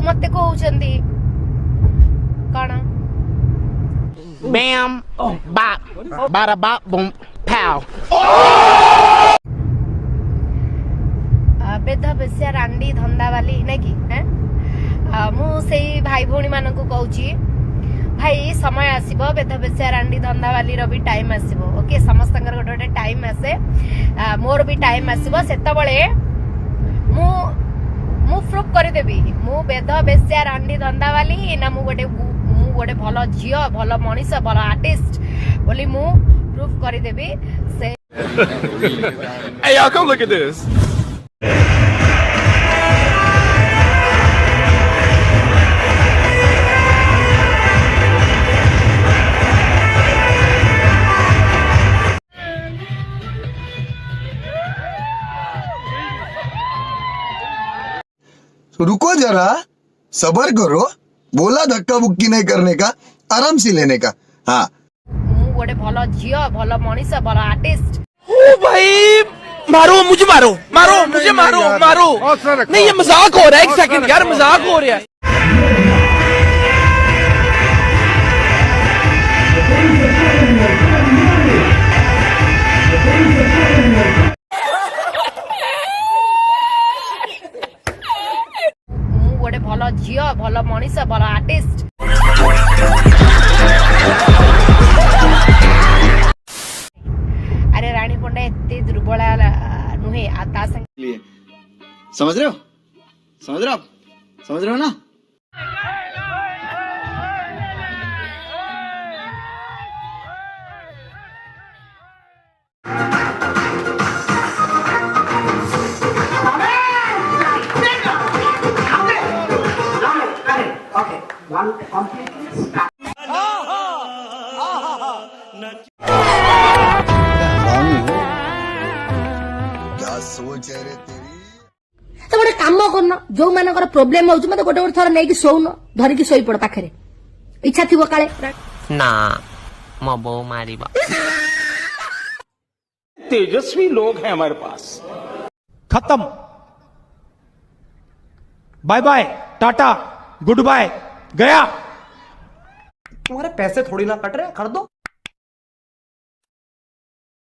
मते कहउछंती कण Bam, bop, bada bop, boom, pow. बेद बेसिया रांडी धंदा वाली नहीं कि मु से भाई भौणी मान को कहूची भाई समय आसीबो बेद बेसिया रांडी धंदा वाली रो भी टाइम आसीबो ओके समस्तंकर गोटे गोटे टाइम आसे मोर भी टाइम आसीबो सेता बळे मु मु प्रूफ कर देबी मु बेद बेसिया रांडी धंदा वाली ना मु गोटे भलो झियो भलो मनीष भलो आर्टिस्ट बोली मु प्रूफ कर देबी से Hey y'all, come look at this. रुको जरा, सबर करो, बोला धक्का बुक्की नहीं करने का, आराम से लेने का। हाँ गोटे भलो झियो भलो मनीष भलो आर्टिस्ट ओ भाई मारो मुझे मारो मारो मुझे मारो मारो नहीं ये मजाक हो रहा है। एक सेकंड यार मजाक हो रहा है। गोटे भलो झियो भलो मनीष भलो आर्टिस्ट अरे रानी पंडा एते दुर्बल नुहे आता संग समझ रहे हो? समझ रहे हो? समझ रहे हो ना? क्या सोच है रे तेरी? तो गोटे कम करन जो मानकर प्रोब्लेम होउछ मते गोटे गोटे थर नै कि सोउन धरि कि सोई पड़ पाखरे इच्छा थिबो काले ना मो बो मारिबा तेजस्वी लोग हैं हमारे पास। खत्म bye bye tata goodbye गया। तुम्हारे पैसे थोड़ी ना कट रहे, कर दो।